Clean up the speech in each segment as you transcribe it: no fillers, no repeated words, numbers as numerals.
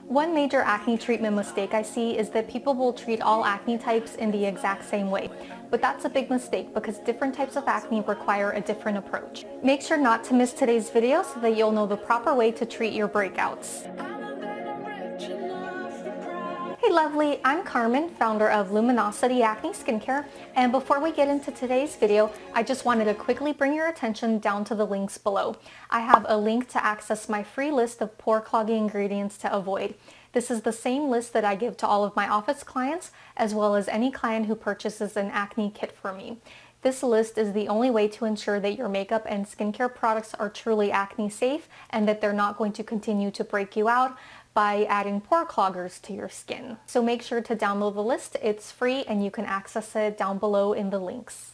One major acne treatment mistake I see is that people will treat all acne types in the exact same way. But that's a big mistake because different types of acne require a different approach. Make sure not to miss today's video so that you'll know the proper way to treat your breakouts. Hey lovely, I'm Carmen, founder of Luminosity Acne Skincare, and before we get into today's video, I just wanted to quickly bring your attention down to the links below. I have a link to access my free list of pore clogging ingredients to avoid. This is the same list that I give to all of my office clients, as well as any client who purchases an acne kit from me. This list is the only way to ensure that your makeup and skincare products are truly acne safe and that they're not going to continue to break you out by adding pore cloggers to your skin. So make sure to download the list. It's free and you can access it down below in the links.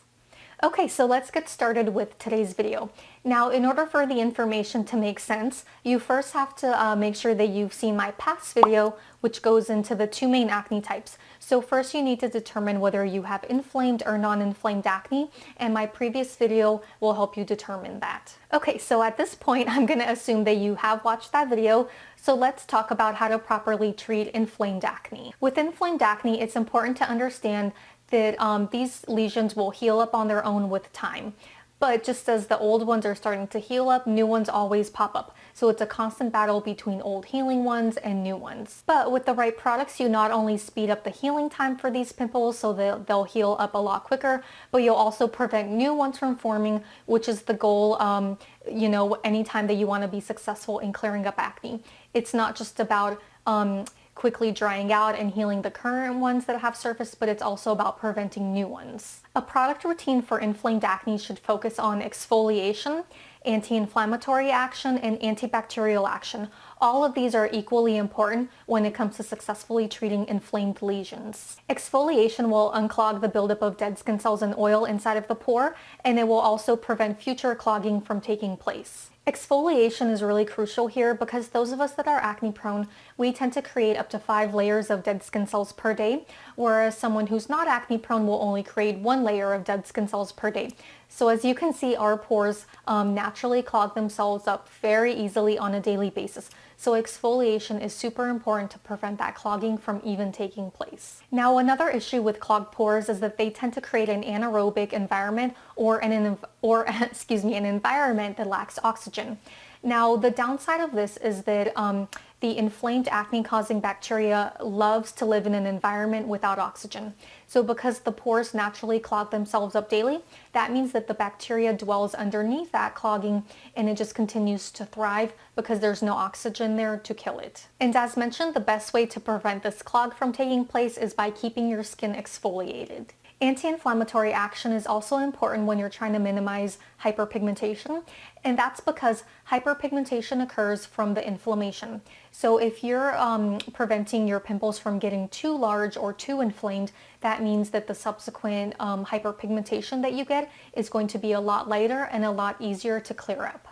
Okay, so let's get started with today's video. Now, in order for the information to make sense, you first have to make sure that you've seen my past video, which goes into the two main acne types. So first you need to determine whether you have inflamed or non-inflamed acne, and my previous video will help you determine that. Okay, so at this point, I'm going to assume that you have watched that video, so let's talk about how to properly treat inflamed acne. With inflamed acne, it's important to understand that these lesions will heal up on their own with time. But just as the old ones are starting to heal up, new ones always pop up. So it's a constant battle between old healing ones and new ones. But with the right products, you not only speed up the healing time for these pimples so they'll heal up a lot quicker, but you'll also prevent new ones from forming, which is the goal, anytime that you want to be successful in clearing up acne. It's not just about quickly drying out and healing the current ones that have surfaced, but it's also about preventing new ones. A product routine for inflamed acne should focus on exfoliation, anti-inflammatory action, and antibacterial action. All of these are equally important when it comes to successfully treating inflamed lesions. Exfoliation will unclog the buildup of dead skin cells and oil inside of the pore, and it will also prevent future clogging from taking place. Exfoliation is really crucial here because those of us that are acne prone, we tend to create up to 5 layers of dead skin cells per day, whereas someone who's not acne prone will only create 1 layer of dead skin cells per day. So as you can see, our pores naturally clog themselves up very easily on a daily basis. So exfoliation is super important to prevent that clogging from even taking place. Now, another issue with clogged pores is that they tend to create an anaerobic environment or an environment that lacks oxygen. Now, the downside of this is that the inflamed acne-causing bacteria loves to live in an environment without oxygen. So because the pores naturally clog themselves up daily, that means that the bacteria dwells underneath that clogging and it just continues to thrive because there's no oxygen there to kill it. And as mentioned, the best way to prevent this clog from taking place is by keeping your skin exfoliated. Anti-inflammatory action is also important when you're trying to minimize hyperpigmentation, and that's because hyperpigmentation occurs from the inflammation. So if you're preventing your pimples from getting too large or too inflamed, that means that the subsequent hyperpigmentation that you get is going to be a lot lighter and a lot easier to clear up.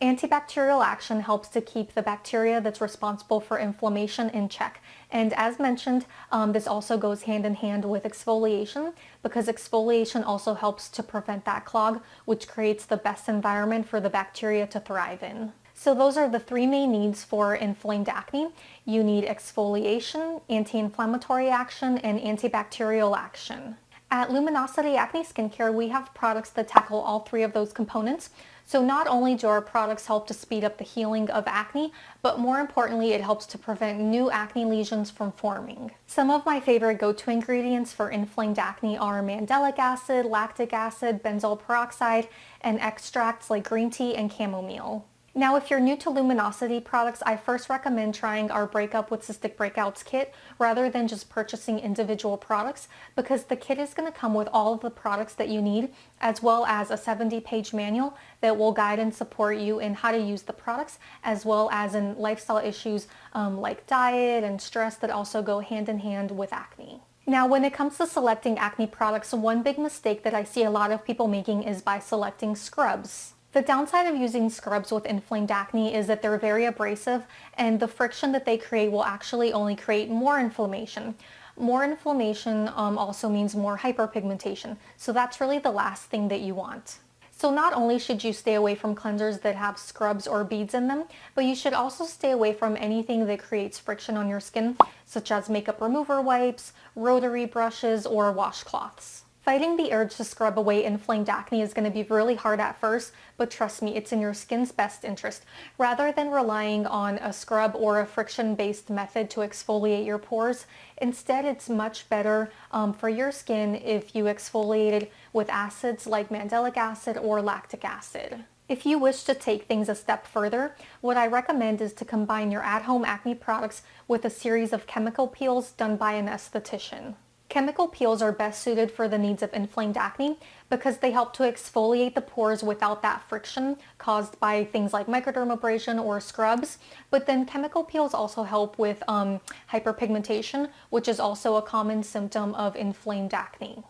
Antibacterial action helps to keep the bacteria that's responsible for inflammation in check. And as mentioned, this also goes hand in hand with exfoliation because exfoliation also helps to prevent that clog, which creates the best environment for the bacteria to thrive in. So those are the 3 main needs for inflamed acne. You need exfoliation, anti-inflammatory action, and antibacterial action. At Luminosity Acne Skincare, we have products that tackle all 3 of those components. So not only do our products help to speed up the healing of acne, but more importantly, it helps to prevent new acne lesions from forming. Some of my favorite go-to ingredients for inflamed acne are Mandelic Acid, Lactic Acid, Benzoyl Peroxide, and extracts like green tea and chamomile. Now, if you're new to Luminosity products, I first recommend trying our Breakup with Cystic Breakouts Kit rather than just purchasing individual products, because the kit is going to come with all of the products that you need, as well as a 70-page manual that will guide and support you in how to use the products, as well as in lifestyle issues like diet and stress that also go hand in hand with acne. Now, when it comes to selecting acne products, one big mistake that I see a lot of people making is by selecting scrubs. The downside of using scrubs with inflamed acne is that they're very abrasive, and the friction that they create will actually only create more inflammation. More inflammation also means more hyperpigmentation, so that's really the last thing that you want. So not only should you stay away from cleansers that have scrubs or beads in them, but you should also stay away from anything that creates friction on your skin, such as makeup remover wipes, rotary brushes, or washcloths. Fighting the urge to scrub away inflamed acne is going to be really hard at first, but trust me, it's in your skin's best interest. Rather than relying on a scrub or a friction-based method to exfoliate your pores, instead it's much better for your skin if you exfoliated with acids like Mandelic acid or lactic acid. If you wish to take things a step further, what I recommend is to combine your at-home acne products with a series of chemical peels done by an esthetician. Chemical peels are best suited for the needs of inflamed acne because they help to exfoliate the pores without that friction caused by things like microdermabrasion or scrubs. But then chemical peels also help with hyperpigmentation, which is also a common symptom of inflamed acne.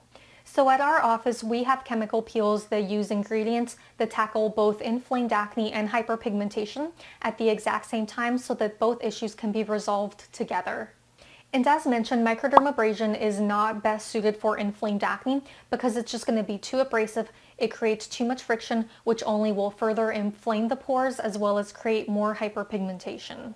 So at our office, we have chemical peels that use ingredients that tackle both inflamed acne and hyperpigmentation at the exact same time so that both issues can be resolved together. And as mentioned, microdermabrasion is not best suited for inflamed acne because it's just going to be too abrasive. It creates too much friction, which only will further inflame the pores as well as create more hyperpigmentation.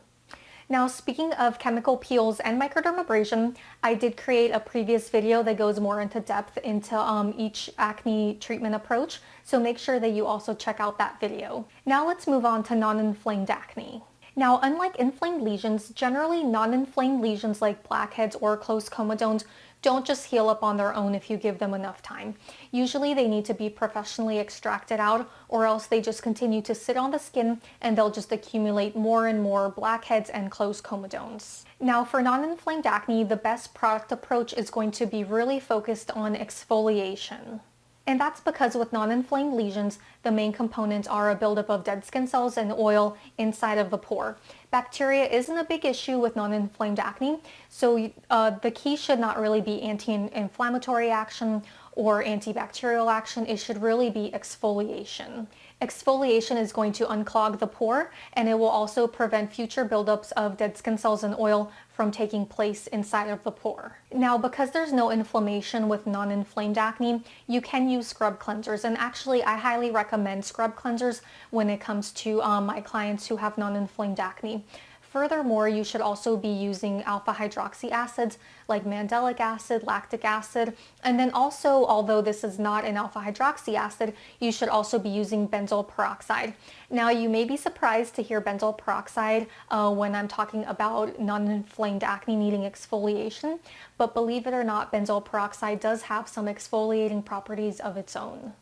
Now, speaking of chemical peels and microdermabrasion, I did create a previous video that goes more into depth into each acne treatment approach, so make sure that you also check out that video. Now let's move on to non-inflamed acne. Now, unlike inflamed lesions, generally non-inflamed lesions like blackheads or closed comedones don't just heal up on their own if you give them enough time. Usually they need to be professionally extracted out, or else they just continue to sit on the skin and they'll just accumulate more and more blackheads and closed comedones. Now, for non-inflamed acne, the best product approach is going to be really focused on exfoliation. And that's because with non-inflamed lesions, the main components are a buildup of dead skin cells and oil inside of the pore. Bacteria isn't a big issue with non-inflamed acne, so the key should not really be anti-inflammatory action or antibacterial action. It should really be exfoliation. Exfoliation is going to unclog the pore, and it will also prevent future buildups of dead skin cells and oil from taking place inside of the pore. Now, because there's no inflammation with non-inflamed acne, you can use scrub cleansers, and actually I highly recommend scrub cleansers when it comes to my clients who have non-inflamed acne. Furthermore, you should also be using alpha hydroxy acids like Mandelic acid, lactic acid, and then also, although this is not an alpha hydroxy acid, you should also be using benzoyl peroxide. Now, you may be surprised to hear benzoyl peroxide when I'm talking about non-inflamed acne needing exfoliation, but believe it or not, benzoyl peroxide does have some exfoliating properties of its own.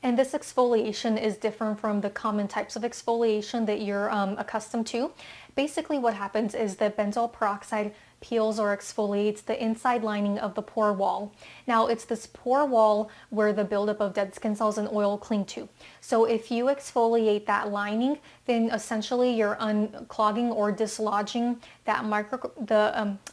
And this exfoliation is different from the common types of exfoliation that you're accustomed to. Basically what happens is that benzoyl peroxide peels or exfoliates the inside lining of the pore wall. Now, it's this pore wall where the buildup of dead skin cells and oil cling to. So if you exfoliate that lining, then essentially you're unclogging or dislodging that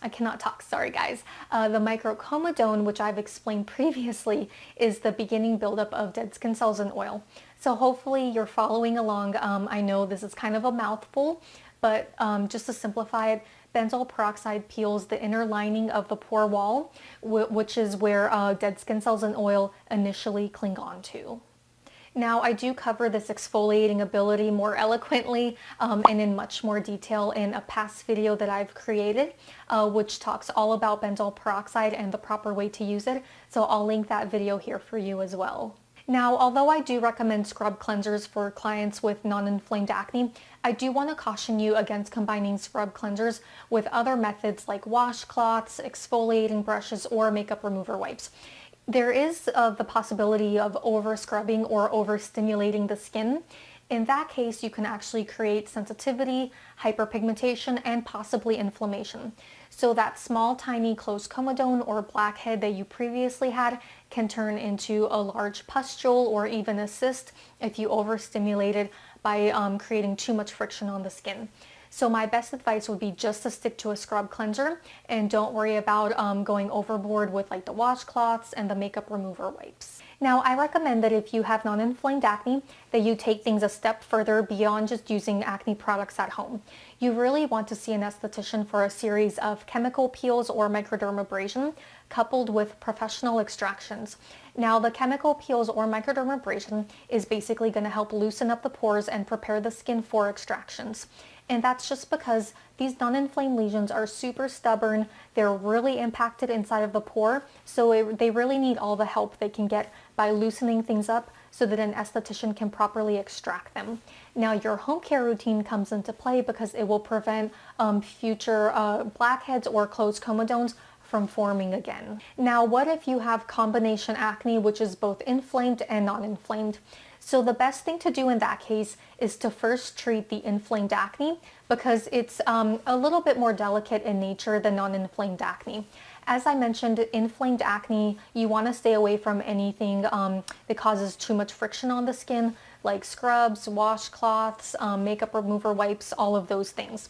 I cannot talk, sorry guys. The microcomedone, which I've explained previously, is the beginning buildup of dead skin cells and oil. So hopefully you're following along. I know this is kind of a mouthful, but just to simplify it, benzoyl peroxide peels the inner lining of the pore wall, which is where dead skin cells and oil initially cling onto. Now, I do cover this exfoliating ability more eloquently and in much more detail in a past video that I've created, which talks all about benzoyl peroxide and the proper way to use it. So I'll link that video here for you as well. Now, although I do recommend scrub cleansers for clients with non-inflamed acne, I do want to caution you against combining scrub cleansers with other methods like washcloths, exfoliating brushes, or makeup remover wipes. There is the possibility of over-scrubbing or over-stimulating the skin. In that case, you can actually create sensitivity, hyperpigmentation, and possibly inflammation. So that small, tiny closed comedone or blackhead that you previously had can turn into a large pustule or even a cyst if you overstimulate it by creating too much friction on the skin. So my best advice would be just to stick to a scrub cleanser and don't worry about going overboard with like the washcloths and the makeup remover wipes. Now, I recommend that if you have non-inflamed acne, that you take things a step further beyond just using acne products at home. You really want to see an esthetician for a series of chemical peels or microdermabrasion coupled with professional extractions. Now, the chemical peels or microdermabrasion is basically going to help loosen up the pores and prepare the skin for extractions. And that's just because these non-inflamed lesions are super stubborn. They're really impacted inside of the pore, so they really need all the help they can get by loosening things up so that an esthetician can properly extract them. Now, your home care routine comes into play because it will prevent future blackheads or closed comedones from forming again. Now, what if you have combination acne, which is both inflamed and non-inflamed? So the best thing to do in that case is to first treat the inflamed acne because it's a little bit more delicate in nature than non-inflamed acne. As I mentioned, inflamed acne, you want to stay away from anything that causes too much friction on the skin, like scrubs, washcloths, makeup remover wipes, all of those things.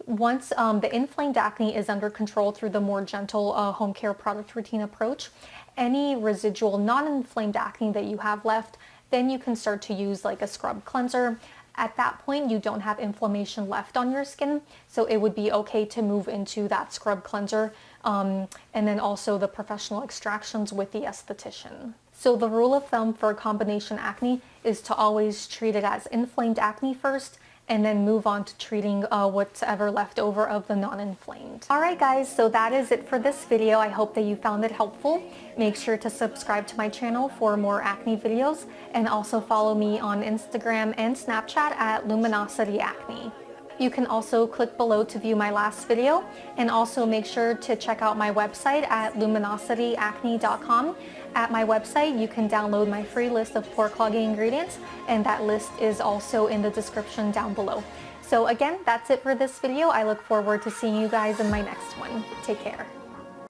Once the inflamed acne is under control through the more gentle home care product routine approach, any residual non-inflamed acne that you have left, then you can start to use like a scrub cleanser. At that point, you don't have inflammation left on your skin, so it would be okay to move into that scrub cleanser and then also the professional extractions with the esthetician. So the rule of thumb for combination acne is to always treat it as inflamed acne first and then move on to treating what's ever left over of the non-inflamed. Alright guys, so that is it for this video. I hope that you found it helpful. Make sure to subscribe to my channel for more acne videos and also follow me on Instagram and Snapchat at Luminosity Acne. You can also click below to view my last video and also make sure to check out my website at luminosityacne.com. At my website, you can download my free list of pore clogging ingredients, and that list is also in the description down below. So again, that's it for this video. I look forward to seeing you guys in my next one. Take care.